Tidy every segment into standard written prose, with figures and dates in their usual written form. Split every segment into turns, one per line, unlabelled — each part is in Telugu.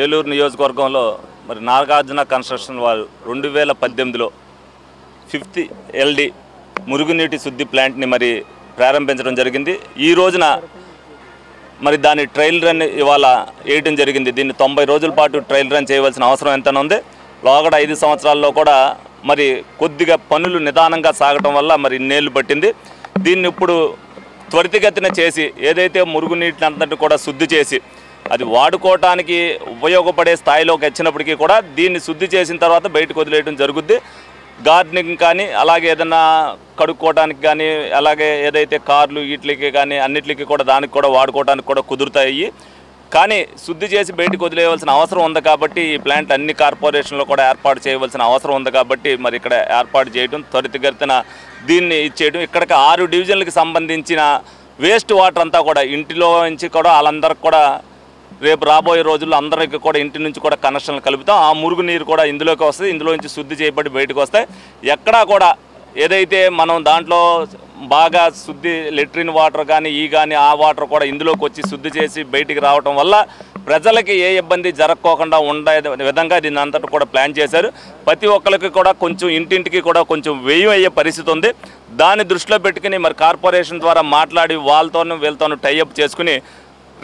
ఏలూరు నియోజకవర్గంలో మరి నాగార్జున కన్స్ట్రక్షన్ వారు 2018లో 5th LD మురుగునీటి శుద్ధి ప్లాంట్ని మరి ప్రారంభించడం జరిగింది. ఈ రోజున మరి దాని ట్రయల్ రన్ ఇవాళ వేయడం జరిగింది. దీన్ని 90 రోజుల పాటు ట్రయల్ రన్ చేయవలసిన అవసరం ఎంత ఉంది. లోగడ 5 సంవత్సరాల్లో కూడా మరి కొద్దిగా పనులు నిదానంగా సాగటం వల్ల మరి ఇన్నేళ్ళు పట్టింది. దీన్ని ఇప్పుడు త్వరితగతిన చేసి ఏదైతే మురుగునీటిని అంతటి కూడా శుద్ధి చేసి అది వాడుకోవటానికి ఉపయోగపడే స్థాయిలోకి వచ్చినప్పటికీ కూడా దీన్ని శుద్ధి చేసిన తర్వాత బయటకు వదిలేయడం జరుగుద్ది. గార్డెనింగ్ కానీ అలాగే ఏదైనా కడుక్కోవడానికి కానీ అలాగే ఏదైతే కార్లు వీటికి కానీ అన్నిటికీ కూడా దానికి కూడా వాడుకోవడానికి కూడా కుదురుతాయి. కానీ శుద్ధి చేసి బయటకు వదిలేయవలసిన అవసరం ఉంది కాబట్టి ఈ ప్లాంట్ అన్ని కార్పొరేషన్లో కూడా ఏర్పాటు చేయవలసిన అవసరం ఉంది కాబట్టి మరి ఇక్కడ ఏర్పాటు చేయడం త్వరితగతిన దీన్ని ఇచ్చేయడం. ఇక్కడికి 6 డివిజన్లకు సంబంధించిన వేస్ట్ వాటర్ అంతా కూడా ఇంటిలో నుంచి కూడా వాళ్ళందరికీ కూడా రేపు రాబోయే రోజుల్లో అందరికీ కూడా ఇంటి నుంచి కూడా కనెక్షన్లు కలుపుతాం. ఆ మురుగు నీరు కూడా ఇందులోకి వస్తుంది. ఇందులో నుంచి శుద్ధి చేయబడి బయటకు వస్తాయి. ఎక్కడా కూడా ఏదైతే మనం దాంట్లో బాగా శుద్ధి లెట్రిన్ వాటర్ కానీ ఆ వాటర్ కూడా ఇందులోకి వచ్చి శుద్ధి చేసి బయటికి రావటం వల్ల ప్రజలకి ఏ ఇబ్బంది జరగకోకుండా ఉండే విధంగా దీన్ని అంతటా కూడా ప్లాన్ చేశారు. ప్రతి ఒక్కరికి కూడా కొంచెం ఇంటింటికి కూడా కొంచెం వ్యయం అయ్యే పరిస్థితి ఉంది. దాన్ని దృష్టిలో పెట్టుకుని మరి కార్పొరేషన్ ద్వారా మాట్లాడి వీళ్ళతోనూ టైఅప్ చేసుకుని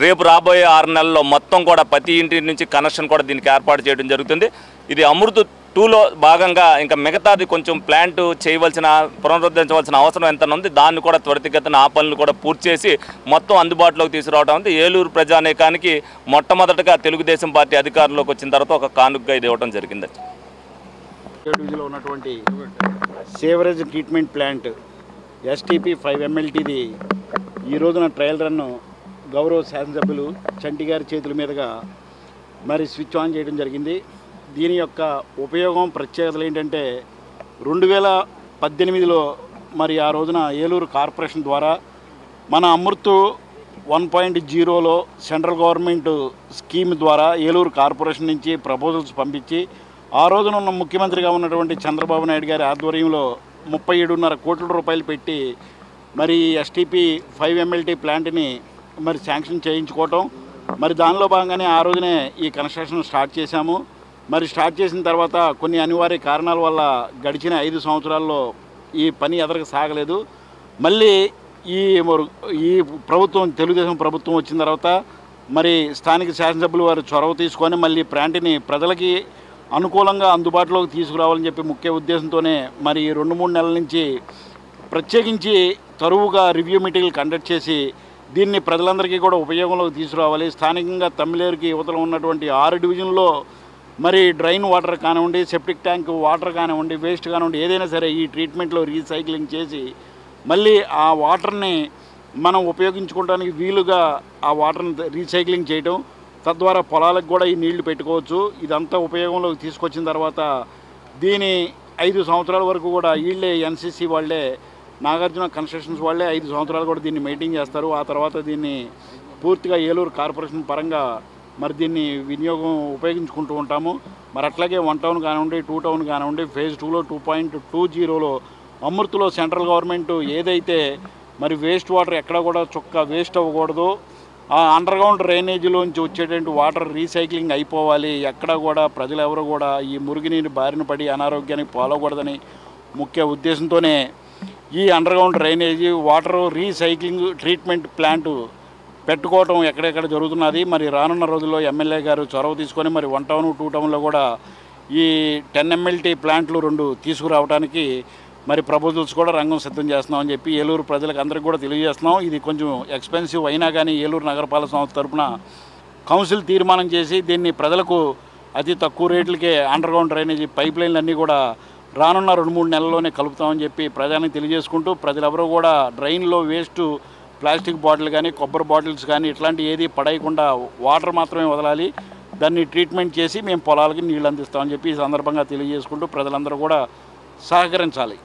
రేపు రాబోయే 6 నెలల్లో మొత్తం కూడా ప్రతి ఇంటి నుంచి కనెక్షన్ కూడా దీనికి ఏర్పాటు చేయడం జరుగుతుంది. ఇది అమృత్ 2లో భాగంగా ఇంకా మిగతాది కొంచెం ప్లాంట్ పునరుద్ధరించవలసిన అవసరం ఎంత ఉంది. దాన్ని కూడా త్వరితగతిన ఆ పనులు కూడా పూర్తి చేసి మొత్తం అందుబాటులోకి తీసుకురావడం ఉంది. ఏలూరు ప్రజానీకానికి మొట్టమొదటగా తెలుగుదేశం పార్టీ అధికారంలోకి వచ్చిన తర్వాత ఒక కానుకగా ఇది ఇవ్వడం జరిగింది.
డివిజన్లో ఉన్నటువంటి సేవరేజ్ ట్రీట్మెంట్ ప్లాంట్ STP 5 MLTది ఈ రోజున ట్రయల్ రన్ను గౌరవ శాసనసభ్యులు చంటి గారి చేతుల మీదుగా మరి స్విచ్ ఆన్ చేయడం జరిగింది. దీని యొక్క ఉపయోగం ప్రత్యేకతలు ఏంటంటే 2018లో మరి ఆ రోజున ఏలూరు కార్పొరేషన్ ద్వారా మన అమృత్ 1.0లో సెంట్రల్ గవర్నమెంట్ స్కీమ్ ద్వారా ఏలూరు కార్పొరేషన్ నుంచి ప్రపోజల్స్ పంపించి ఆ రోజున ఉన్న ముఖ్యమంత్రిగా ఉన్నటువంటి చంద్రబాబు నాయుడు గారి ఆధ్వర్యంలో 37.5 కోట్ల రూపాయలు పెట్టి మరి STP 5 MLT ప్లాంట్ని మరి శాంక్షన్ చేయించుకోవటం. మరి దానిలో భాగంగానే ఆ రోజునే ఈ కన్స్ట్రక్షన్ స్టార్ట్ చేశాము. మరి స్టార్ట్ చేసిన తర్వాత కొన్ని అనివార్య కారణాల వల్ల గడిచిన 5 సంవత్సరాల్లో ఈ పని ఎదరకు సాగలేదు. మళ్ళీ ఈ ప్రభుత్వం తెలుగుదేశం ప్రభుత్వం వచ్చిన తర్వాత మరి స్థానిక శాసనసభ్యులు వారు చొరవ తీసుకొని మళ్ళీ ప్లాంట్ని ప్రజలకి అనుకూలంగా అందుబాటులోకి తీసుకురావాలని చెప్పి ముఖ్య ఉద్దేశంతోనే మరి 2-3 నెలల నుంచి ప్రత్యేకించి తరువుగా రివ్యూ మీటింగ్లు కండక్ట్ చేసి దీన్ని ప్రజలందరికీ కూడా ఉపయోగంలోకి తీసుకురావాలి. స్థానికంగా తమ్మిలేరుకి యువతలో ఉన్నటువంటి 6 డివిజన్లో మరి డ్రైన్ వాటర్ కానివ్వండి, సెప్టిక్ ట్యాంక్ వాటర్ కానివ్వండి, వేస్ట్ కానివ్వండి, ఏదైనా సరే ఈ ట్రీట్మెంట్లో రీసైక్లింగ్ చేసి మళ్ళీ ఆ వాటర్ని మనం ఉపయోగించుకోవడానికి వీలుగా ఆ వాటర్ని రీసైక్లింగ్ చేయటం, తద్వారా పొలాలకు కూడా ఈ నీళ్లు పెట్టుకోవచ్చు. ఇదంతా ఉపయోగంలోకి తీసుకొచ్చిన తర్వాత దీని 5 సంవత్సరాల వరకు కూడా వీళ్ళే NCC వాళ్ళే నాగార్జున కన్స్ట్రక్షన్స్ వాళ్ళే 5 సంవత్సరాలు కూడా దీన్ని మెయింటైన్ చేస్తారు. ఆ తర్వాత దీన్ని పూర్తిగా ఏలూరు కార్పొరేషన్ పరంగా మరి దీన్ని ఉపయోగించుకుంటూ ఉంటాము. మరి అట్లాగే 1 టౌన్ కానివ్వండి, 2 టౌన్ కానివ్వండి, ఫేజ్ 2లో 2.20లో అమృత్లో సెంట్రల్ గవర్నమెంట్ ఏదైతే మరి వేస్ట్ వాటర్ ఎక్కడ కూడా చుక్క వేస్ట్ అవ్వకూడదు, ఆ అండర్గ్రౌండ్ డ్రైనేజీలోంచి వచ్చేటువంటి వాటర్ రీసైక్లింగ్ అయిపోవాలి, ఎక్కడ కూడా ప్రజలు ఎవరు కూడా ఈ మురుగునీరు బారిన పడి అనారోగ్యానికి పాల్గొకూడదని ముఖ్య ఉద్దేశంతోనే ఈ underground drainage water recycling treatment plant పెట్టుకోవటం ఎక్కడెక్కడ జరుగుతున్నది. మరి రానున్న రోజుల్లో ఎమ్మెల్యే గారు చొరవ తీసుకొని మరి 1 టౌన్ 2 టౌన్లో కూడా ఈ 10 MLT ప్లాంట్లు 2 తీసుకురావడానికి మరి ప్రపోజల్స్ కూడా రంగం సిద్ధం చేస్తున్నామని చెప్పి ఏలూరు ప్రజలకు అందరికీ కూడా తెలియజేస్తున్నాం. ఇది కొంచెం ఎక్స్పెన్సివ్ అయినా కానీ ఏలూరు నగరపాలక సంస్థ తరఫున కౌన్సిల్ తీర్మానం చేసి దీన్ని ప్రజలకు అతి తక్కువ రేట్లకే అండర్గ్రౌండ్ డ్రైనేజీ పైప్ లైన్లు అన్నీ కూడా రానున్న 2-3 నెలల్లోనే కలుపుతామని చెప్పి ప్రజానికి తెలియజేసుకుంటూ ప్రజలెవరూ కూడా డ్రైన్లో వేస్ట్ ప్లాస్టిక్ బాటిల్ కానీ కొబ్బరి బాటిల్స్ కానీ ఇట్లాంటి ఏది పడేయకుండా వాటర్ మాత్రమే వదలాలి, దాన్ని ట్రీట్మెంట్ చేసి మేము పొలాలకి నీళ్ళు అందిస్తామని చెప్పి ఈ సందర్భంగా తెలియజేసుకుంటూ ప్రజలందరూ కూడా సహకరించాలి.